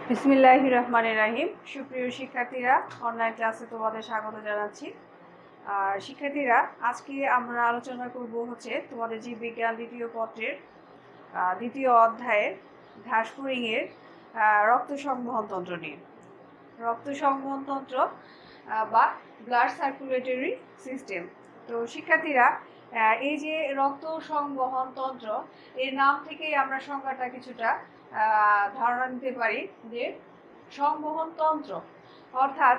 বিসমিল্লাহির রহমানির রহিম। সুপ্রিয় শিক্ষার্থীরা, অনলাইন ক্লাসে তোমাদের স্বাগত জানাচ্ছি। আর শিক্ষার্থীরা, আজকে আমরা আলোচনা করব তোমাদের জীববিজ্ঞান দ্বিতীয় পত্রের দ্বিতীয় অধ্যায়ের ঘাসফড়িংয়ের রক্ত সংবহন তন্ত্র নিয়ে। রক্ত সংবহন তন্ত্র বা ব্লাড সার্কুলেটরি সিস্টেম। তো শিক্ষার্থীরা, এই যে রক্ত সংবহন তন্ত্র, এর নাম থেকেই আমরা সংজ্ঞাটা কিছুটা ধারণা নিতে পারি যে সংবহন তন্ত্র অর্থাৎ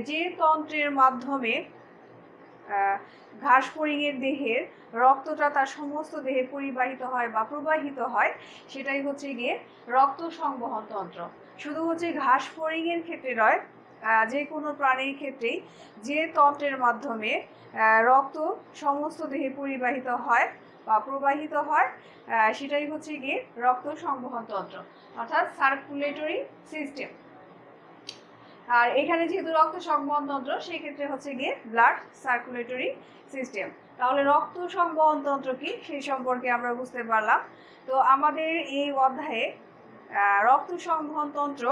যে তন্ত্রের মাধ্যমে ঘাসফড়িংয়ের দেহের রক্তটা তার সমস্ত দেহে পরিবাহিত হয় বা প্রবাহিত হয়, সেটাই গিয়ে রক্ত সংবহন তন্ত্র। শুধু ঘাসফড়িংয়ের ক্ষেত্রে নয়, যে কোনো প্রাণীর ক্ষেত্রেই যে তন্ত্রের মাধ্যমে রক্ত সমস্ত দেহে পরিবাহিত হয় বা প্রবাহিত হয়, সেটাই গিয়ে রক্ত সংবহন তন্ত্র অর্থাৎ সার্কুলেটরি সিস্টেম। আর এখানে যেহেতু রক্ত সংবহন তন্ত্র, সেই ক্ষেত্রে গিয়ে ব্লাড সার্কুলেটরি সিস্টেম। তাহলে রক্ত সংবহন তন্ত্র কি, সেই সম্পর্কে আমরা বুঝতে পারলাম। তো আমাদের এই অধ্যায়ে রক্ত সংবহন তন্ত্র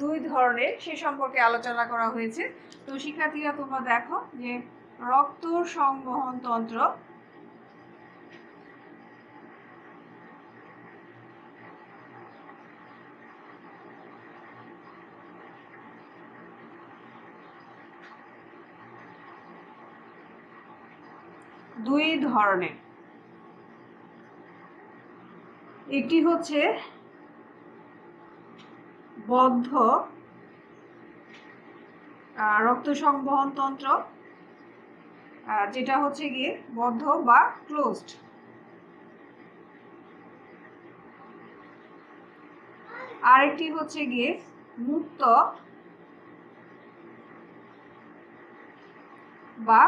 দুই ধরনের, সে সম্পর্কে আলোচনা করা হয়েছে। তো শিক্ষার্থীরা, তোমরা দেখো যে রক্ত সংবহন তন্ত্র দুই ধরনের। একটি বদ্ধ রক্ত সংবহন তন্ত্র, যেটা গিয়ে বদ্ধ বা ক্লোজড। আরেকটি গিয়ে মুক্ত বা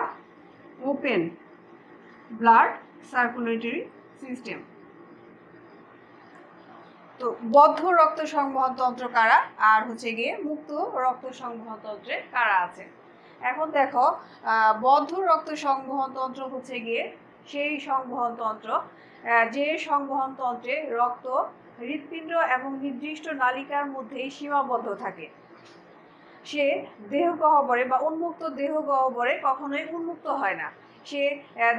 ওপেন ব্লাড সার্কুলেটরি সিস্টেম। তো বদ্ধ রক্ত সংবহন তন্ত্র কারা, আর গিয়ে মুক্ত রক্ত সংবহন তন্ত্রে কারা আছে। এখন দেখো, বদ্ধ রক্ত সংবহন তন্ত্র গিয়ে সেই সংবহন তন্ত্র যে সংবহন তন্ত্রে রক্ত হৃৎপিণ্ড এবং নির্দিষ্ট নালিকার মধ্যেই সীমাবদ্ধ থাকে। সে দেহগহ্বরে বা উন্মুক্ত দেহগহ্বরে কখনোই উন্মুক্ত হয় না। সে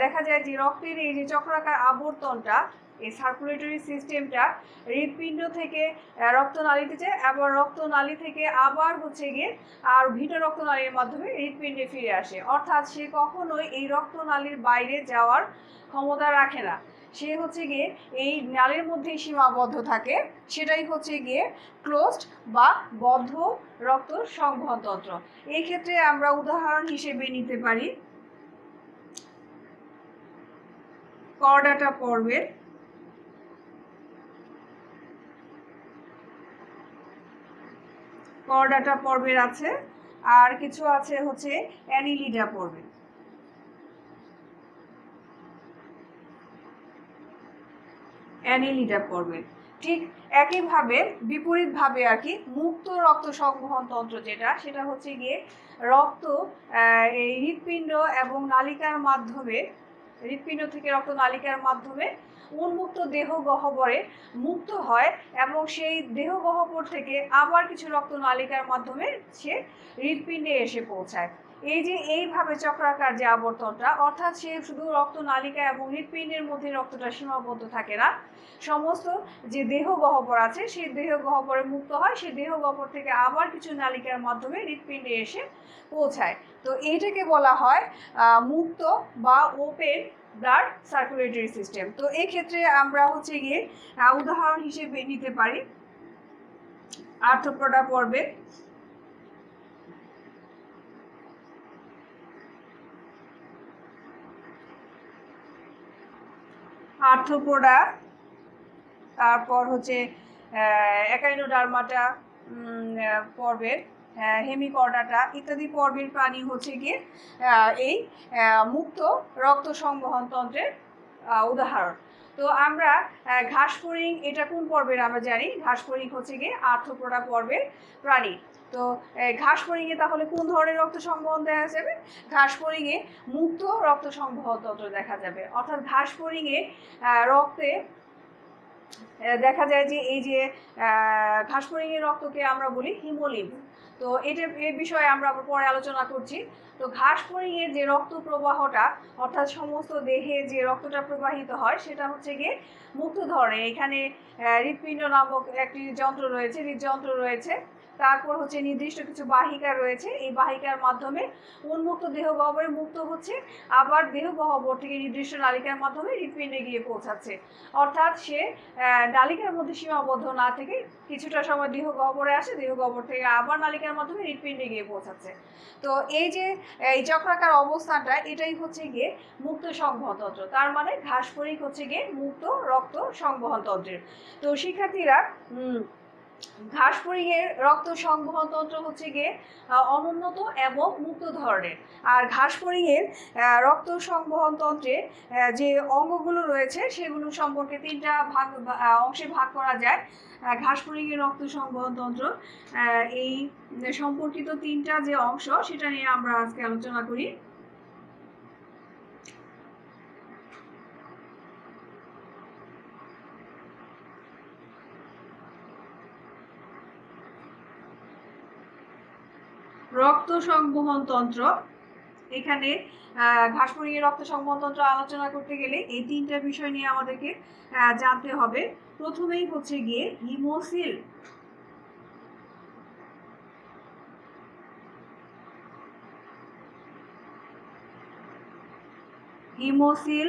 দেখা যায় যে রক্তের এই যে চক্রাকার আবর্তনটা, এই সার্কুলেটরি সিস্টেমটা হৃৎপিণ্ড থেকে রক্তনালীতে যায়, আবার রক্তনালী থেকে আবার গিয়ে আর ভিন্ন রক্তনালীর মাধ্যমে হৃৎপিণ্ডে ফিরে আসে। অর্থাৎ সে কখনোই এই রক্তনালীর বাইরে যাওয়ার ক্ষমতা রাখে না। সে গিয়ে এই নালীর মধ্যেই সীমাবদ্ধ থাকে। সেটাই গিয়ে ক্লোজড বা বদ্ধ রক্ত সংবহন তন্ত্র। এই ক্ষেত্রে আমরা উদাহরণ হিসেবে নিতে পারি করডাটা পর্বের আছে, আর কিছু আছে অ্যানিলিডা পর্বের। ঠিক একইভাবে বিপরীতভাবে আর কি মুক্ত রক্ত সংবহন তন্ত্র যেটা, সেটা গিয়ে রক্ত এই হৃৎপিণ্ড এবং নালিকার মাধ্যমে, হৃৎপিণ্ড থেকে রক্ত নালিকার মাধ্যমে উন্মুক্ত দেহ গহ্বরে মুক্ত হয় এবং সেই দেহ গহ্বর থেকে আবার কিছু রক্ত নালিকার মাধ্যমে সে হৃৎপিণ্ডে এসে পৌঁছায়। এই যে এইভাবে চক্রাকার যে আবর্তনটা, অর্থাৎ সে শুধু রক্ত নালিকা এবং হৃৎপিণ্ডের মধ্যে রক্তটা সীমাবদ্ধ থাকে না, সমস্ত যে দেহ গহ্বর আছে সেই দেহ গহ্বরে মুক্ত হয়, সেই দেহ গহ্বর থেকে আবার কিছু নালিকার মাধ্যমে হৃৎপিণ্ডে এসে পৌঁছায়। তো এইটাকে বলা হয় মুক্ত বা ওপেন ব্লাড সার্কুলেটরি সিস্টেম। তো এই ক্ষেত্রে আমরা গিয়ে উদাহরণ হিসেবে নিতে পারি আর্থ্রোপোডা পর্বে। আর্থ্রোপোডা, তারপর একাইনোডার্মাটা পর্বের, হেমিকর্ডাটা ইত্যাদি পর্বের প্রাণী গিয়ে এই মুক্ত রক্ত সংবহন তন্ত্রের উদাহরণ। তো আমরা ঘাসফড়িং এটা কোন পর্বের আমরা জানি, ঘাসফড়িং গিয়ে আর্থ্রোপোডা পর্বের প্রাণী। তো ঘাসফড়িংয়ে তাহলে কোন ধরনের রক্ত সংবহন দেখা যাবে? ঘাসফড়িংয়ে মুক্ত রক্ত সংবহন তন্ত্র দেখা যাবে। অর্থাৎ ঘাসফড়িংয়ে রক্তে দেখা যায় যে এই যে ঘাসফড়িংয়ের রক্তকে আমরা বলি হিমোলিম্ফ। তো এর বিষয়ে আমরা পরে আলোচনা করছি। তো ঘাসফড়িংয়ের যে রক্ত প্রবাহটা, অর্থাৎ সমস্ত দেহে যে রক্তটা প্রবাহিত হয়, সেটা হচ্ছে গিয়ে মুক্ত ধরনের। এখানে হৃৎপিণ্ড নামক একটি যন্ত্র রয়েছে, হৃদযন্ত্র রয়েছে, তারপর হচ্ছে নির্দিষ্ট কিছু বাহিকা রয়েছে। এই বাহিকার মাধ্যমে উন্মুক্ত দেহ গহ্বরে মুক্ত হচ্ছে, আবার দেহ গহ্বর থেকে নির্দিষ্ট নালিকার মাধ্যমে হৃৎপিণ্ডে গিয়ে পৌঁছাচ্ছে। অর্থাৎ সে নালিকার মধ্যে সীমাবদ্ধ না থেকে কিছুটা সময় দেহ গহ্বরে আসে, দেহ গহ্বর থেকে আবার নালিকার মাধ্যমে হৃৎপিণ্ডে গিয়ে পৌঁছাচ্ছে। তো এই যে এই চক্রাকার অবস্থানটা, এটাই হচ্ছে গিয়ে মুক্ত সংবহন তন্ত্র। তার মানে ঘাসফড়িং হচ্ছে গিয়ে মুক্ত রক্ত সংবহন তন্ত্রের। তো শিক্ষার্থীরা, ঘাসফড়িংয়ের রক্ত সংবহন তন্ত্র হচ্ছে গিয়ে অনুন্নত এবং মুক্ত ধরনের। আর ঘাসফড়িংয়ের রক্ত সংবহন তন্ত্রে যে অঙ্গগুলো রয়েছে সেগুলো সম্পর্কে তিনটা অংশে ভাগ করা যায়। ঘাসফড়িংয়ের রক্ত সংবহন তন্ত্র এই সম্পর্কিত তিনটা যে অংশ, সেটা নিয়ে আমরা আজকে আলোচনা করি। রক্ত সংবহন তন্ত্র, এখানে ঘাসফড়িংয়ের রক্ত সংবহন তন্ত্র আলোচনা করতে গেলে এই তিনটা বিষয় নিয়ে আমাদেরকে জানতে হবে। প্রথমেই হচ্ছে গিয়ে হিমোসিল। হিমোসিল,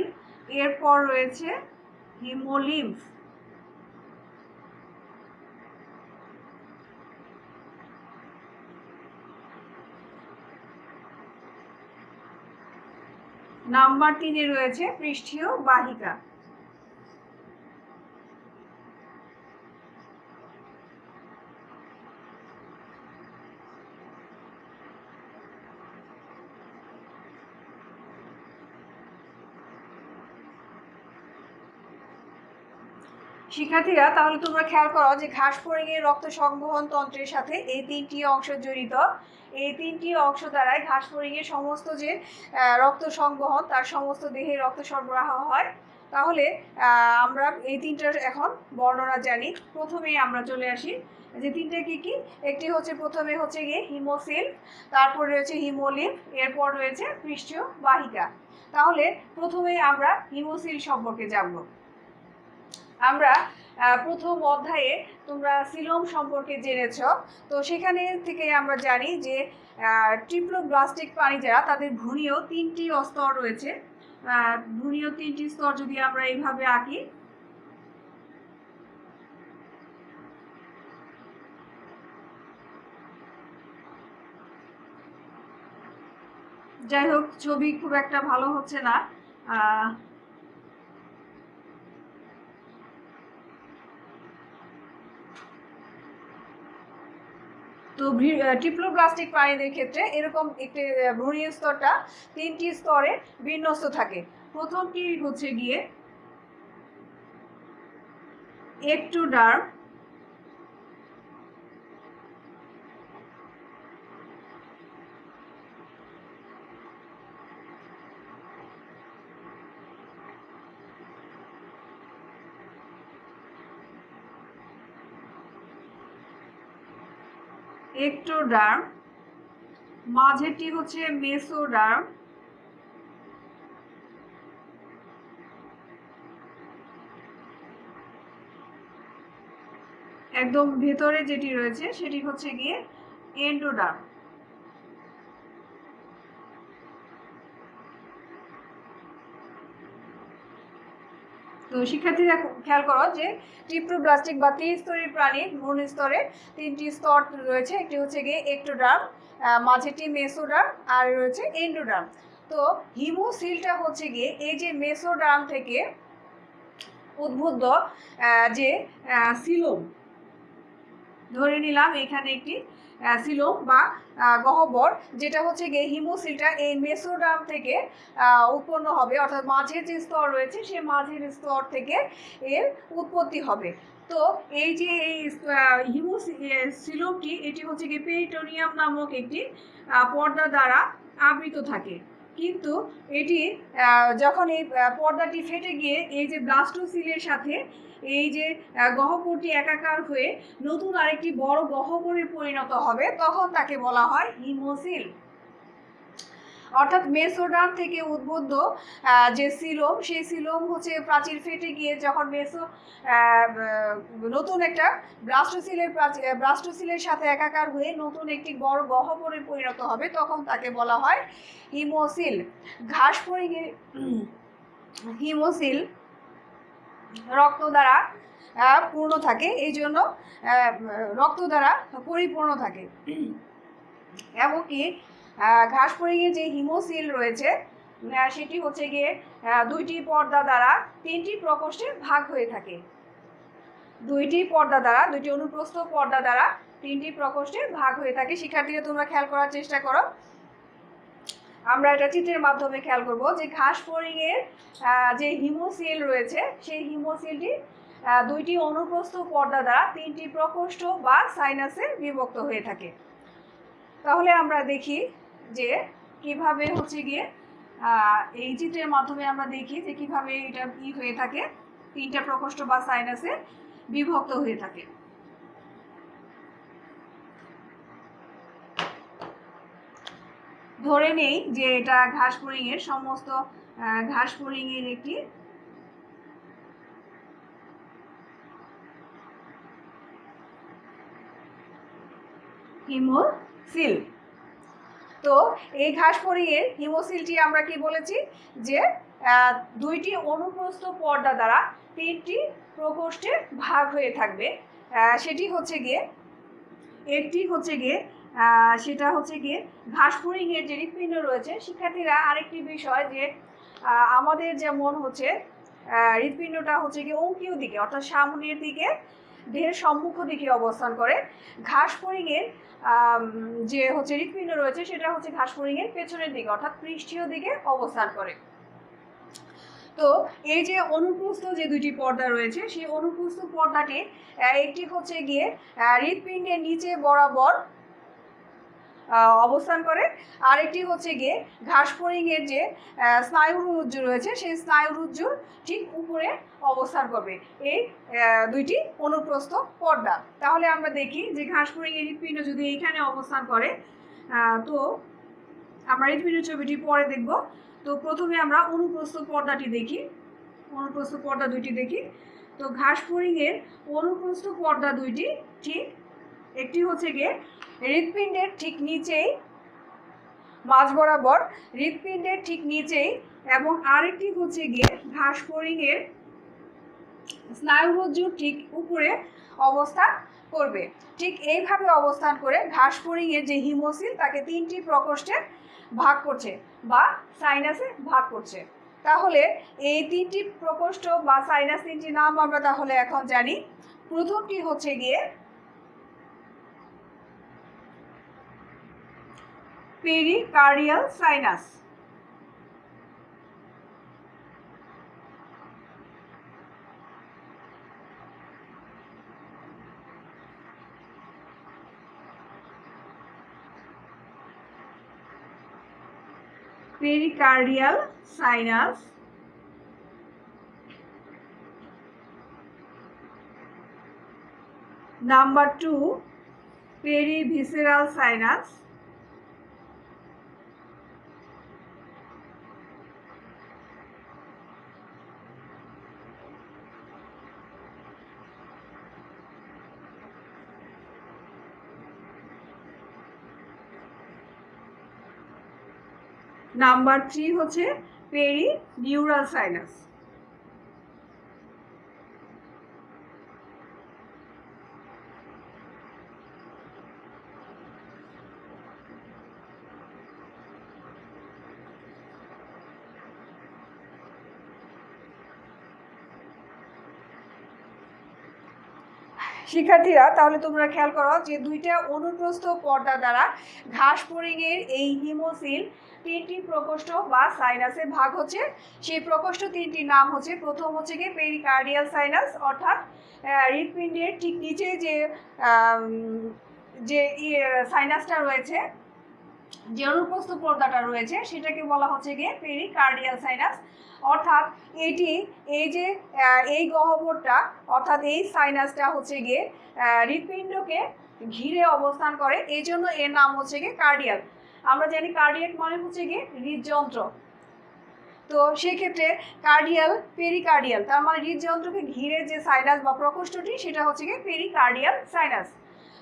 এরপর রয়েছে হিমোলিম্ফ। নাম্বার 3-এ রয়েছে পৃষ্ঠীয় বাহিকা। শিক্ষার্থীরা, তাহলে তোমরা খেয়াল করো যে ঘাসফড়িংয়ের রক্ত সংবহন তন্ত্রের সাথে এই তিনটি অংশ জড়িত। এই তিনটি অংশ দ্বারাই ঘাসফড়িংয়ের সমস্ত যে রক্ত সংবহন, তার সমস্ত দেহে রক্ত সরবরাহ হয়। তাহলে আমরা এই তিনটার এখন বর্ণনা জানি। প্রথমেই আমরা চলে আসি যে তিনটে কি কি। একটি হচ্ছে, প্রথমে হচ্ছে গিয়ে হিমোসিল, তারপর রয়েছে হিমোলিম্ফ, এরপর রয়েছে পৃষ্ঠীয় বাহিকা। তাহলে প্রথমে আমরা হিমোসিল সম্পর্কে জানবো। আমরা প্রথম অধ্যায়ে তোমরা সিলোম সম্পর্কে জেনেছ। তো সেখানে থেকে আমরা জানি যে ট্রিপ্লোব্লাস্টিক প্রাণী যারা, তাদের ভ্রূণীয় 3টি স্তর রয়েছে। ভ্রূণীয় 3টি স্তর যদি আমরা এইভাবে আঁকি, যাই হোক ছবি খুব একটা ভালো হচ্ছে না। তো ট্রিপ্লোব্লাস্টিক প্রাণীদের ক্ষেত্রে এরকম একটি ভ্রূণীয় স্তরটা 3টি স্তরে বিন্যস্ত থাকে। প্রথমটি হচ্ছে গিয়ে একটোডার্ম, একটোডার্ম, মাঝেরটি হচ্ছে মেসোডার্ম, একদম ভেতরে যেটি রয়েছে সেটি হচ্ছে গিয়ে এন্ডোডার্ম। তো শিক্ষার্থীরা খেয়াল করো যে ট্রিপ্লোব্লাস্টিক বা ত্রিস্তরী প্রাণীর ভ্রূণ স্তরে 3টি স্তর রয়েছে। একটি হচ্ছে গিয়ে একটোডার্ম, মাঝেরটি মেসোডার্ম, আর রয়েছে এন্ডোডার্ম। তো হিমোসিলটা হচ্ছে গিয়ে এই যে মেসোডার্ম থেকে উদ্ভূত যে সিলোম, ধরে নিলাম এখানে একটি সিলোম বা গহ্বর, যেটা হচ্ছে গিয়ে হিমোসিলটা এই মেসোডার্ম থেকে উৎপন্ন হবে, অর্থাৎ মাঝের যে স্তর রয়েছে সে মাঝের স্তর থেকে এর উৎপত্তি হবে। তো এই যে এই সিলোমটি, এটি হচ্ছে গিয়ে পেরিটোনিয়াম নামক একটি পর্দা দ্বারা আবৃত থাকে। কিন্তু এটি যখন এই পর্দাটি ফেটে গিয়ে এই যে ব্লাস্টোসিলের সাথে এই যে গহ্বরটি একাকার হয়ে নতুন আরেকটি বড় গহ্বরে পরিণত হবে, তখন তাকে বলা হয় হিমোসিল। অর্থাৎ মেসোডার্ম থেকে উদ্বুদ্ধ যে সিলোম, সেই সিলোম হচ্ছে প্রাচীর ফেটে গিয়ে যখন নতুন একটা ব্লাস্টোসিলের সাথে একাকার হয়ে নতুন একটি বড় গহ্বরে পরিণত হবে, তখন তাকে বলা হয় হিমোসিল। ঘাস ফড়িংয়ের হিমোসিল রক্ত দ্বারা পূর্ণ থাকে, এই জন্য রক্ত দ্বারা পরিপূর্ণ থাকে। এমনকি ঘাস ফড়িংয়ের যে হিমোসিল রয়েছে সেটি হচ্ছে গিয়ে দুইটি পর্দা দ্বারা তিনটি প্রকোষ্ঠে ভাগ হয়ে থাকে। দুইটি অনুপ্রস্থ পর্দা দ্বারা তিনটি প্রকোষ্ঠে ভাগ হয়ে থাকে। শিক্ষার্থীরা তোমরা খেয়াল করার চেষ্টা করো, আমরা এটা চিত্রের মাধ্যমে খেয়াল করব যে ঘাস ফড়িংয়ের যে হিমোসিল রয়েছে সেই হিমোসিলটি দুইটি অনুপ্রস্থ পর্দা দ্বারা তিনটি প্রকোষ্ঠ বা সাইনাসে বিভক্ত হয়ে থাকে। তাহলে আমরা দেখি যে কিভাবে হচ্ছে গিয়ে এই চিত্রের মাধ্যমে আমরা দেখি যে কিভাবে এটা হয়ে থাকে, তিনটা প্রকোষ্ঠ বা সাইনাসে বিভক্ত হয়ে থাকে। ধরে নেই যে এটা ঘাস ফড়িংয়ের সমস্ত ঘাস ফড়িংয়ের একটি হিমোসিল। তো এই ঘাস ফড়িংয়ের হিমোসিলটি আমরা কি বলেছি যে দুইটি অনুপ্রস্থ পর্দা দ্বারা তিনটি প্রকোষ্ঠে ভাগ হয়ে থাকবে। সেটি হচ্ছে গিয়ে একটি হচ্ছে গিয়ে সেটা হচ্ছে গিয়ে ঘাস ফড়িংয়ের যে হৃৎপিণ্ড রয়েছে। শিক্ষার্থীরা আরেকটি বিষয় যে আমাদের যেমন হচ্ছে হৃৎপিণ্ডটা হচ্ছে গিয়ে অঙ্কীয় দিকে অর্থাৎ সামনের দিকে দেহের সম্মুখ দিকে অবস্থান করে, ঘাস ফড়িংয়ের যে হচ্ছে হৃৎপিণ্ড রয়েছে সেটা হচ্ছে ঘাস ফড়িংয়ের পেছনের দিকে অর্থাৎ পৃষ্ঠীয় দিকে অবস্থান করে। তো এই যে অনুপ্রস্থ যে দুইটি পর্দা রয়েছে সেই অনুপ্রস্থ পর্দাটি একটি হচ্ছে গিয়ে হৃৎপিণ্ডের নিচে বরাবর অবস্থান করে, আরেকটি হচ্ছে গিয়ে ঘাস ফড়িংয়ের যে স্নায়ুরজ্জু রয়েছে সেই স্নায়ুরজ্জুর ঠিক উপরে অবস্থান করবে এই দুইটি অনুপ্রস্থ পর্দা। তাহলে আমরা দেখি যে ঘাস ফড়িংয়ের হৃৎপিণ্ড যদি এইখানে অবস্থান করে, তো আমরা হৃৎপিণ্ডের ছবিটি পরে দেখব। তো প্রথমে আমরা অনুপ্রস্থ পর্দাটি দেখি, অনুপ্রস্থ পর্দা দুইটি দেখি। তো ঘাস ফড়িংয়ের অনুপ্রস্থ পর্দা দুইটি ঠিক একটি হচ্ছে গিয়ে হৃৎপিণ্ডের ঠিক নিচেই মাঝ বরাবর হৃৎপিণ্ডের ঠিক নিচেই, এবং আরেকটি হচ্ছে গিয়ে ঘাস ফড়িংয়ের স্নায়ুরজ্জুর ঠিক উপরে অবস্থান করবে। ঠিক এইভাবে অবস্থান করে ঘাস ফড়িংয়ের যে হিমোসিল তাকে তিনটি প্রকোষ্ঠে ভাগ করছে বা সাইনাসে ভাগ করছে। তাহলে এই তিনটি প্রকোষ্ঠ বা সাইনাস তিনটি নাম আমরা তাহলে এখন জানি। প্রথমটি হচ্ছে গিয়ে pericardial sinus. Pericardial sinus. Number 2 perivisceral sinus. Number 3 হচ্ছে পেরিনিউরাল সাইনাস। শিক্ষার্থীরা তাহলে তোমরা খেয়াল করো যে দুইটা অনুপ্রস্থ পর্দা দ্বারা ঘাস ফড়িংয়ের এই হিমোসিল তিনটি প্রকোষ্ঠ বা সাইনাসে ভাগ হচ্ছে। সেই প্রকোষ্ঠ তিনটির নাম হচ্ছে, প্রথম হচ্ছে গিয়ে পেরিকার্ডিয়াল সাইনাস অর্থাৎ হৃৎপিণ্ডের ঠিক নিচে যে সাইনাসটা রয়েছে যে অনুপ্রস্থ পর্দাটা রয়েছে সেটাকে বলা হচ্ছে গিয়ে পেরিকার্ডিয়াল সাইনাস। অর্থাৎ এটি এই যে এই গহ্বরটা অর্থাৎ এই সাইনাসটা হচ্ছে গিয়ে হৃৎপিণ্ডকে ঘিরে অবস্থান করে, এই জন্য এর নাম হচ্ছে গিয়ে কার্ডিয়াল। আমরা জানি কার্ডিয়াক মানে হচ্ছে গিয়ে হৃদযন্ত্র, তো সেক্ষেত্রে কার্ডিয়াল পেরিকার্ডিয়াল তার মানে হৃদযন্ত্রকে ঘিরে যে সাইনাস বা প্রকোষ্ঠটি সেটা হচ্ছে গিয়ে পেরিকার্ডিয়াল সাইনাস।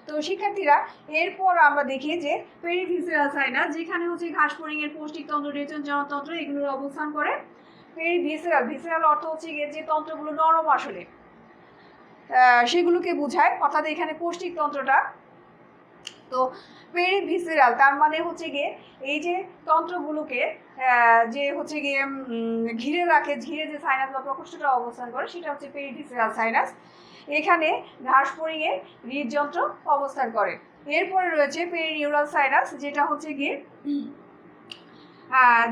তো শিক্ষার্থীরা এরপর আমরা দেখি যে পেরিভিসেরাল সাইনাস, যেখানে হচ্ছে ঘাসফড়িংয়ের পৌষ্টিকতন্ত্র, রেচন জনতন্ত্র এগুলোর অবস্থান করে। পেরিভিসেরাল, ভিসেরাল অর্থ হচ্ছে গিয়ে যে তন্ত্রগুলো নরম আসলে সেগুলোকে বোঝায়, অর্থাৎ এখানে পৌষ্টিকতন্ত্রটা। তো পেরিভিসেরাল তার মানে হচ্ছে গিয়ে এই যে তন্ত্রগুলোকে যে হচ্ছে গিয়ে ঘিরে রাখে, ঘিরে যে সাইনাস বা প্রকোষ্ঠটা অবস্থান করে সেটা হচ্ছে পেরিভিসেরাল সাইনাস। এখানে ঘাসফড়িংয়ের হৃদযন্ত্র অবস্থান করে। এরপরে রয়েছে পেরিনিউরাল সাইনাস, যেটা হচ্ছে গিয়ে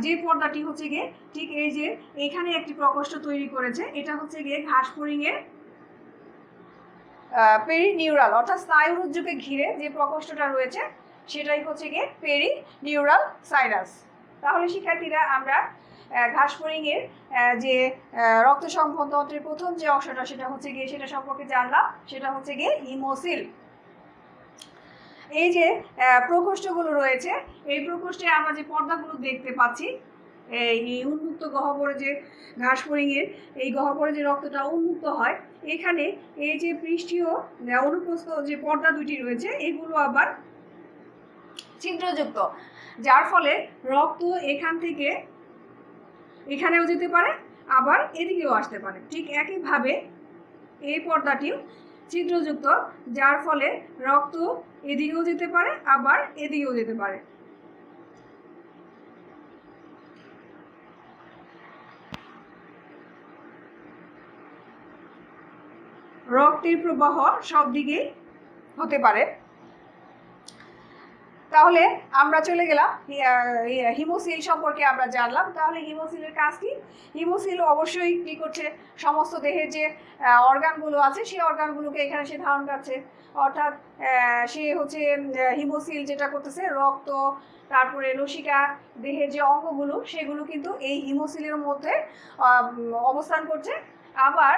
যে পর্দাটি হচ্ছে গিয়ে ঠিক এই যে এখানে একটি প্রকোষ্ঠ তৈরি করেছে, এটা হচ্ছে গিয়ে ঘাসফড়িংয়ের পেরিনিউরাল অর্থাৎ স্নায়ুরজ্জুকে ঘিরে যে প্রকোষ্ঠটা রয়েছে সেটাই হচ্ছে গিয়ে পেরিনিউরাল সাইনাস। তাহলে শিক্ষার্থীরা আমরা ঘাসফড়িংয়ের যে রক্ত সংবহন তন্ত্রের প্রথম যে অংশটা সেটা হচ্ছে গিয়ে সেটা সম্পর্কে জানলাম, সেটা হচ্ছে গিয়ে হিমোসিল। এই যে প্রকোষ্ঠগুলো রয়েছে এই প্রকোষ্ঠে আমরা যে পর্দাগুলো দেখতে পাচ্ছি, এই উন্মুক্ত গহ্বরে যে ঘাসফড়িংয়ের এই গহ্বরে যে রক্তটা উন্মুক্ত হয়, এখানে এই যে পৃষ্ঠীয় অনুপ্রস্থ যে পর্দা দুটি রয়েছে এগুলো আবার ছিদ্রযুক্ত, যার ফলে রক্ত এখান থেকে এখানেও যেতে পারে আবার এদিকেও আসতে পারে। ঠিক একইভাবে এই পর্দাটিও ছিদ্রযুক্ত, যার ফলে রক্ত এদিকেও যেতে পারে আবার এদিকেও যেতে পারে। রক্তের প্রবাহ সব দিকেই হতে পারে। তাহলে আমরা চলে গেলাম হিমোসিল সম্পর্কে আমরা জানলাম। তাহলে হিমোসিলের কাজ কি? হিমোসিল অবশ্যই কি করছে, সমস্ত দেহের যে অর্গানগুলো আছে সেই অর্গানগুলোকে এখানে সে ধারণ করছে, অর্থাৎ সে হচ্ছে হিমোসিল যেটা করতেছে রক্ত, তারপরে লসিকা, দেহের যে অঙ্গগুলো সেগুলো কিন্তু এই হিমোসিলের মধ্যে অবস্থান করছে। আবার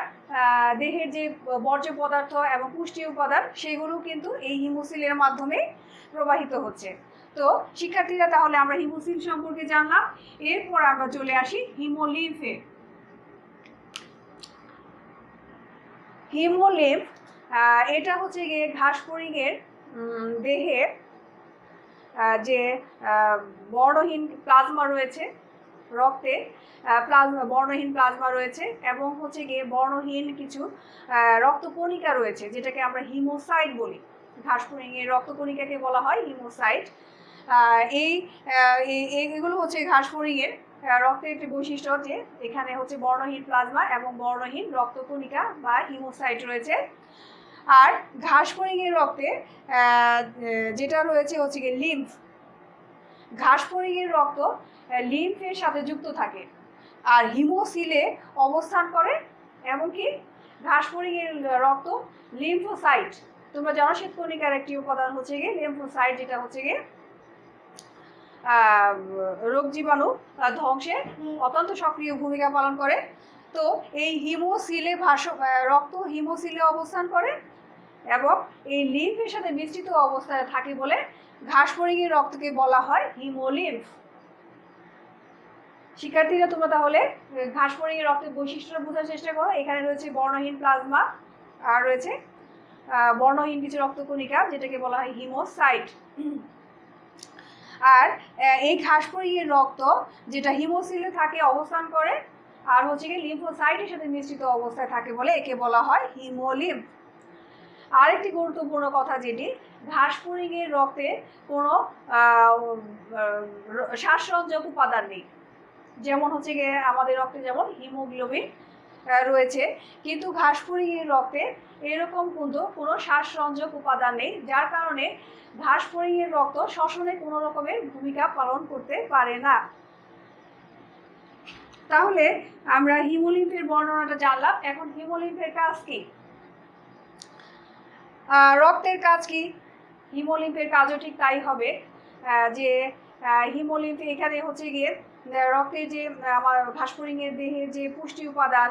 দেহের যে বর্জ্য পদার্থ এবং পুষ্টি উপাদান সেগুলো কিন্তু এই হিমোসিলের মাধ্যমে প্রবাহিত হচ্ছে। তো শিক্ষার্থীরা তাহলে আমরা হিমোসিল সম্পর্কে জানলাম। এরপর আমরা চলে আসি হিমোলিম্ফে। হিমোলিম্ফ এটা হচ্ছে গিয়ে ঘাসফড়িংয়ের দেহে যে বর্ণহীন প্লাজমা রয়েছে, রক্তে বর্ণহীন প্লাজমা রয়েছে এবং হচ্ছে গিয়ে বর্ণহীন কিছু রক্তকণিকা রয়েছে, যেটাকে আমরা হিমোসাইট বলি। ঘাসফড়িংয়ের রক্তকণিকাকে বলা হয় হিমোসাইট। এগুলো হচ্ছে ঘাসফড়িংয়ের রক্তের একটি বৈশিষ্ট্য, যে এখানে হচ্ছে বর্ণহীন প্লাজমা এবং বর্ণহীন রক্তকণিকা বা হিমোসাইট রয়েছে। আর ঘাসফড়িংয়ের রক্তে যেটা রয়েছে হচ্ছে গিয়ে লিম্ফ। ঘাসফড়িংয়ের রক্ত লিম্ফের সাথে যুক্ত থাকে আর হিমোসিলে অবস্থান করে। এমনকি ঘাসফড়িংয়ের রক্ত লিম্ফোসাইট, তোমরা জানো শ্বেতকণিকার একটি উপাদান হচ্ছে গিয়ে লিম্ফোসাইট, যেটা হচ্ছে গিয়ে রোগ জীবাণু ধ্বংসে অত্যন্ত সক্রিয় ভূমিকা পালন করে। তো এই হিমোসিলে রক্ত হিমোসিলে অবস্থান করে এবং এই লিম্ফের সাথে মিশ্রিত অবস্থায় থাকে বলে ঘাসফড়িংয়ের রক্তকে বলা হয় হিমোলিম্ফ। শিক্ষার্থীরা তোমরা তাহলে ঘাসফড়িংয়ের রক্তের বৈশিষ্ট্যটা বোঝার চেষ্টা করো। এখানে রয়েছে বর্ণহীন প্লাজমা আর রয়েছে বর্ণহীন কিছু রক্তকণিকা, যেটাকে বলা হয় হিমোসাইট। আর এই ঘাসফড়িংয়ের রক্ত যেটা হিমোসিলে থাকে অবস্থান করে আর হচ্ছে কি লিম্ফোসাইটের সাথে মিশ্রিত অবস্থায় থাকে বলে একে বলা হয় হিমোলিম্ফ। আরেকটি গুরুত্বপূর্ণ কথা, যেটি ঘাসফড়িংয়ের রক্তে কোনো শ্বাসরঞ্জক উপাদান নেই। যেমন হচ্ছে গিয়ে আমাদের রক্তে যেমন হিমোগ্লোবিন রয়েছে, কিন্তু ঘাসফড়িংয়ের রক্তে এরকম কিন্তু কোনো শ্বাসরঞ্জক উপাদান নেই, যার কারণে ঘাসফড়িংয়ের রক্ত শ্বসনে কোনো রকমের ভূমিকা পালন করতে পারে না। তাহলে আমরা হিমোলিম্ফের বর্ণনাটা জানলাম। এখন হিমোলিম্ফের কাজ কি? রক্তের কাজ কি? হিমোলিম্ফের কাজও ঠিক তাই হবে, যে হিমোলিম্ফ এখানে হচ্ছে গিয়ে রক্তের যে আমার ঘাসফড়িংয়ের দেহের যে পুষ্টি উপাদান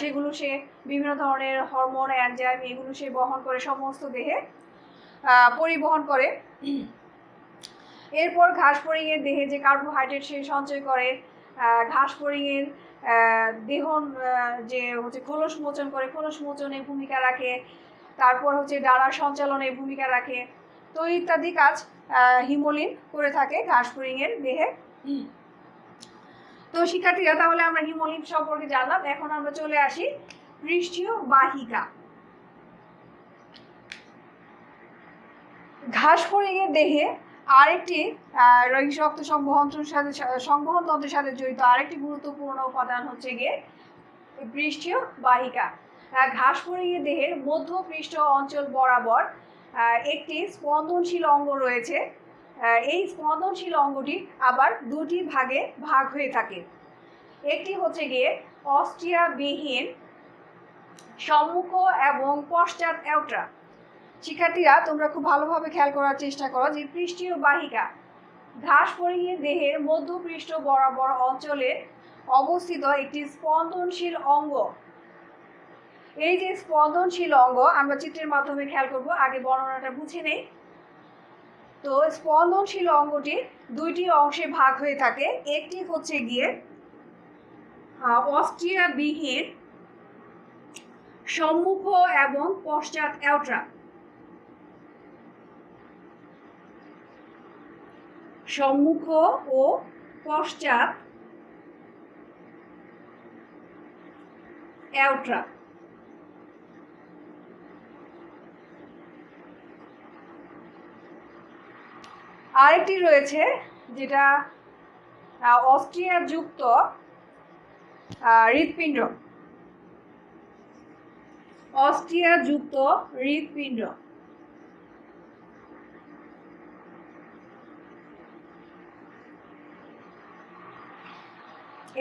সেগুলো সে বিভিন্ন ধরনের হরমোন এনজাইম এগুলো সে বহন করে সমস্ত দেহে পরিবহন করে। এরপর ঘাসফড়িংয়ের দেহে যে কার্বোহাইড্রেট সে সঞ্চয় করে, ঘাসফড়িংয়ের দেহন যে হচ্ছে খোলস মোচন করে, খোলস মোচনে ভূমিকা রাখে, তারপর হচ্ছে ডানার সঞ্চালনে ভূমিকা রাখে। তো ইত্যাদি কাজ হিমোলিন করে থাকে ঘাসফড়িংয়ের দেহে। তো শিক্ষার্থীরা, তাহলে আমরা হিমোলিন সম্পর্কে জানলাম। এখন আমরা চলে আসি পৃষ্ঠীয় বাহিকা। ঘাসফড়িংয়ের দেহে আরেকটি রক্ত সংবহন তন্ত্রের সাথে জড়িত আরেকটি গুরুত্বপূর্ণ উপাদান হচ্ছে গিয়ে পৃষ্ঠীয় বাহিকা। ঘাসফড়িংয়ের দেহের মধ্যপৃষ্ঠ অঞ্চল বরাবর একটি স্পন্দনশীল অঙ্গ রয়েছে। এই স্পন্দনশীল অঙ্গটি আবার দুটি ভাগে ভাগ হয়ে থাকে। একটি হচ্ছে গিয়ে অস্ট্রিয়াবিহীন সম্মুখ এবং পশ্চাৎ এউট্রা। শিক্ষার্থীরা, তোমরা খুব ভালোভাবে খেয়াল করার চেষ্টা করো যে পৃষ্ঠীয় বাহিকা ঘাসফড়িংয়ের দেহের মধ্যপৃষ্ঠ বরাবর অঞ্চলে অবস্থিত একটি স্পন্দনশীল অঙ্গ। এই যে স্পন্দনশীল অঙ্গ আমরা চিত্রের মাধ্যমে খেয়াল করব, আগে বর্ণনাটা বুঝে নেই। তো স্পন্দনশীল অঙ্গটি দুইটি অংশে ভাগ হয়ে থাকে। একটি হচ্ছে গিয়ে অস্ট্রিয়াবিহীন সম্মুখ এবং পশ্চাৎ এউট্রা। সম্মুখ ও পশ্চাৎ এউট্রা। আরেকটি রয়েছে যেটা অস্ট্রিয়া যুক্ত হৃৎপিণ্ড। অস্ট্রিয়া যুক্ত হৃৎপিণ্ড।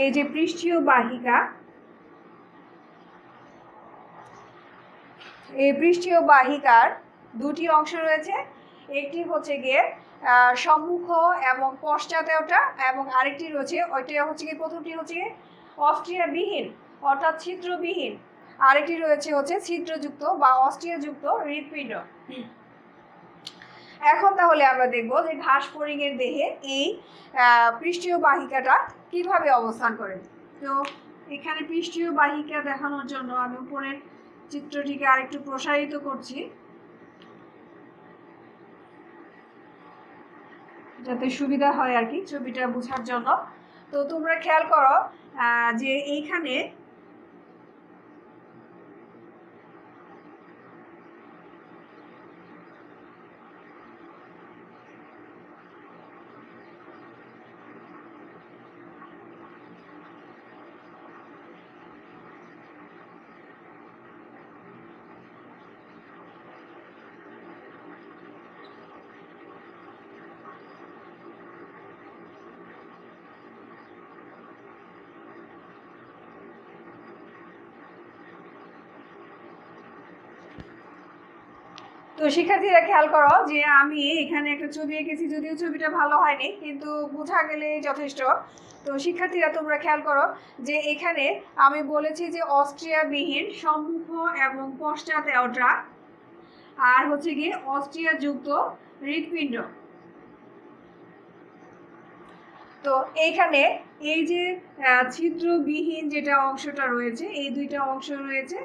এই যে পৃষ্ঠীয় বাহিকা, এই পৃষ্ঠীয় বাহিকার দুটি অংশ রয়েছে। একটি হচ্ছে গিয়ে সম্মুখ এবং পশ্চাৎ এউট্রা, এবং আরেকটি রয়েছে ওইটা হচ্ছে গিয়ে প্রথমটি হচ্ছে গিয়ে অস্ট্রিয়াবিহীন অর্থাৎ ছিদ্রবিহীন, আরেকটি রয়েছে হচ্ছে ছিদ্রযুক্ত বা অস্ট্রিয়াযুক্ত হৃৎপিণ্ড। এখন তাহলে আমরা দেখব যে ঘাসফড়িংয়ের দেহে এই পৃষ্ঠীয় বাহিকাটা কিভাবে অবস্থান করে। তো এখানে পৃষ্ঠীয় বাহিকা দেখানোর জন্য আমি উপরের চিত্রটিকে আরেকটু প্রসারিত করছি যাতে সুবিধা হয় আর কি ছবিটা বোঝার জন্য। তো তোমরা খেয়াল করো যে এইখানে তো শিক্ষার্থীরা খেয়াল করো যে আমি এখানে একটা ছবি এঁকেছি, যদিও ছবিটা ভালো হয়নি কিন্তু বোঝা গেলে যথেষ্ট। তো শিক্ষার্থীরা তোমরা খেয়াল করো যে এখানে আমি বলেছি যে অস্ট্রিয়াবিহীন সম্মুখ এবং পশ্চাৎ এউট্রা, আর হচ্ছে গিয়ে অস্ট্রিয়া যুক্ত হৃৎপিণ্ড। তো এইখানে এই যে ছিদ্রবিহীন যেটা অংশটা রয়েছে, এই দুইটা অংশ রয়েছে।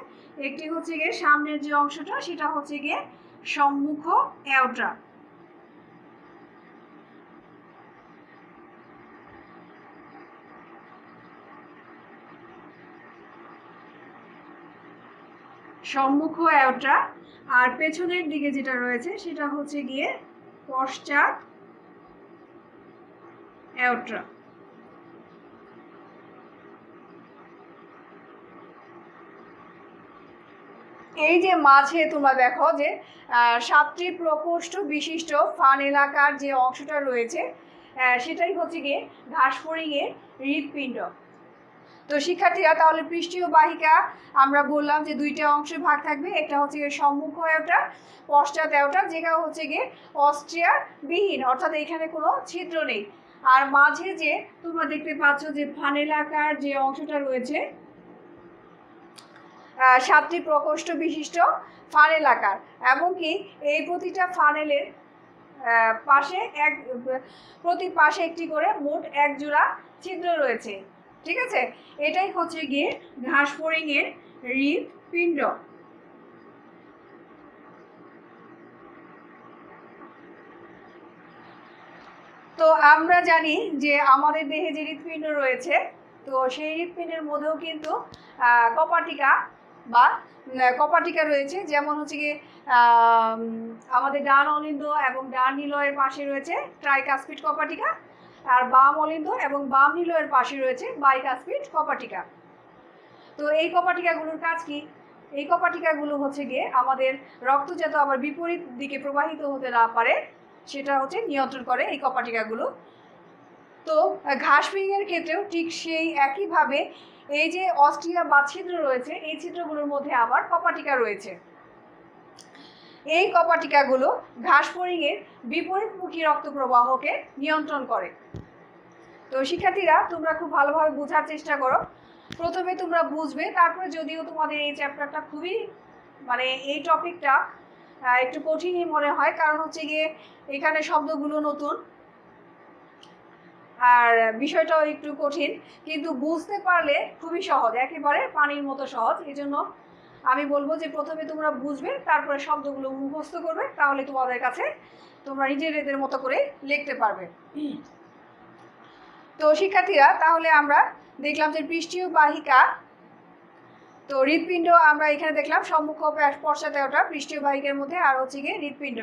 একটি হচ্ছে গিয়ে সামনের যে অংশটা সেটা হচ্ছে গিয়ে সম্মুখ এউট্রা। সম্মুখ এউট্রা, আর পেছনের দিকে যেটা রয়েছে সেটা হচ্ছে গিয়ে পশ্চাৎ এউট্রা। এই যে মাঝে তোমরা দেখো যে 7টি প্রকোষ্ঠ বিশিষ্ট ফান এলাকার যে অংশটা রয়েছে সেটাই হচ্ছে গিয়ে ঘাসফড়িংয়ের হৃৎপিণ্ড। তো শিক্ষার্থীরা তাহলে পৃষ্ঠীয় বাহিকা আমরা বললাম যে দুইটা অংশে ভাগ থাকবে, একটা হচ্ছে গিয়ে সম্মুখ অ্যাওটা, পশ্চাৎ অ্যাওটা, যেটা হচ্ছে গিয়ে অস্ট্রিয়া বিহীন, অর্থাৎ এখানে কোনো ছিদ্র নেই। আর মাঝে যে তোমরা দেখতে পাচ্ছ যে ফানেল আকার যে অংশটা রয়েছে, 7টি প্রকোষ্ঠ বিশিষ্ট ফানেল আকার, এমনকি এই প্রতিটা ফানেলের প্রতি পাশে একটি করে মোট 1 জোড়া ছিদ্র রয়েছে। ঠিক আছে, এটাই হচ্ছে গিয়ে ঘাস ফড়িং এর হৃৎপিণ্ড। তো আমরা জানি যে আমাদের দেহে যে হৃৎপিণ্ড রয়েছে, তো সেই হৃৎপিণ্ডের মধ্যেও কিন্তু কপাটিকা রয়েছে, যেমন হচ্ছে গিয়ে আমাদের ডান অলিন্দ এবং ডান নিলয়ের পাশে রয়েছে ট্রাইকাসপিড কপাটিকা, আর বাম অলিন্দ এবং বাম নিলয়ের পাশে রয়েছে বাইকাসপিড কপাটিকা। তো এই কপাটিকাগুলোর কাজ কি? এই কপাটিকাগুলো হচ্ছে গিয়ে আমাদের রক্ত যাতে আবার বিপরীত দিকে প্রবাহিত হতে না পারে সেটা হচ্ছে নিয়ন্ত্রণ করে এই কপাটিকাগুলো। তো ঘাস ফড়িংয়ের ক্ষেত্রেও ঠিক সেই একইভাবে এই যে অস্ট্রিয়া বা ছিদ্র রয়েছে, এই ছিদ্রগুলোর মধ্যে আবার কপাটিকা রয়েছে। এই কপাটিকাগুলো ঘাস ফড়িংয়ের বিপরীতমুখী রক্ত প্রবাহকে নিয়ন্ত্রণ করে। তো শিক্ষার্থীরা তোমরা খুব ভালোভাবে বোঝার চেষ্টা করো। প্রথমে তোমরা বুঝবে, তারপরে যদিও তোমাদের এই চ্যাপ্টারটা খুবই এই টপিকটা একটু কঠিনই মনে হয়, কারণ হচ্ছে গিয়ে এখানে শব্দগুলো নতুন আর বিষয়টাও একটু কঠিন, কিন্তু বুঝতে পারলে খুবই সহজ, একেবারে পানির মতো সহজ। এই জন্য আমি বলবো যে প্রথমে তোমরা বুঝবে, তারপরে শব্দগুলো মুখস্থ করবে, তাহলে তোমাদের কাছে তোমরা নিজেদের মতো করে লিখতে পারবে। তো শিক্ষার্থীরা তাহলে আমরা দেখলাম যে পৃষ্ঠীয় বাহিকা, তো হৃৎপিণ্ড আমরা এখানে দেখলাম সম্মুখ পশ্চাৎ অ্যাওটা পৃষ্ঠীয় বাহিকার মধ্যে, আর হচ্ছে গিয়ে হৃৎপিণ্ড।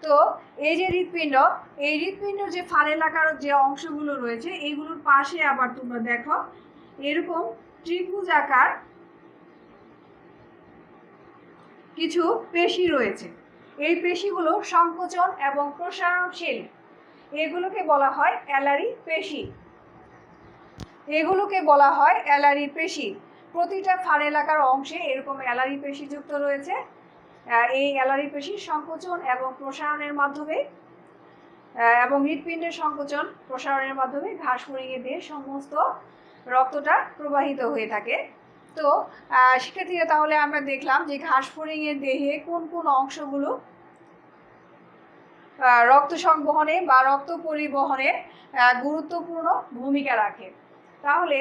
তো এই যে হৃৎপিণ্ড, এই হৃৎপিণ্ডের যে ফানেল আকার যে অংশগুলো রয়েছে, এইগুলোর পাশে আবার তোমরা দেখো এরকম ত্রিভুজ আকার কিছু পেশি রয়েছে। এই পেশিগুলো সংকোচন এবং প্রসারণশীল, এগুলোকে বলা হয় অ্যালারি পেশি। অ্যালারি পেশি। প্রতিটা ফানেল আকার অংশে এরকম অ্যালারি পেশি যুক্ত রয়েছে। এই অ্যালারি পেশির সংকোচন এবং প্রসারণের মাধ্যমে এবং হৃৎপিণ্ডের সংকোচন প্রসারণের মাধ্যমে ঘাস ফড়িংয়ের দেহে সমস্ত রক্তটা প্রবাহিত হয়ে থাকে। তো শিক্ষার্থীরা তাহলে আমরা দেখলাম যে ঘাস ফড়িংয়ের দেহে কোন কোন অংশগুলো রক্ত সংবহনে বা রক্ত পরিবহনে গুরুত্বপূর্ণ ভূমিকা রাখে। তাহলে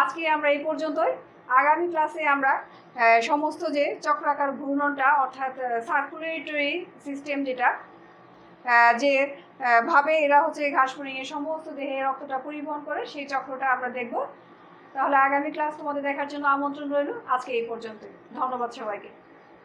আজকে আমরা এই পর্যন্তই। আগামী ক্লাসে আমরা সমস্ত যে চক্রাকার ঘূর্ণনটা, অর্থাৎ সার্কুলেটরি সিস্টেম, যেটা যে ভাবে এরা হচ্ছে ঘাস ফড়িংয়ের সমস্ত দেহে রক্তটা পরিবহন করে, সেই চক্রটা আমরা দেখব। তাহলে আগামী ক্লাস তোমাদের দেখার জন্য আমন্ত্রণ রইল। আজকে এই পর্যন্তই। ধন্যবাদ সবাইকে।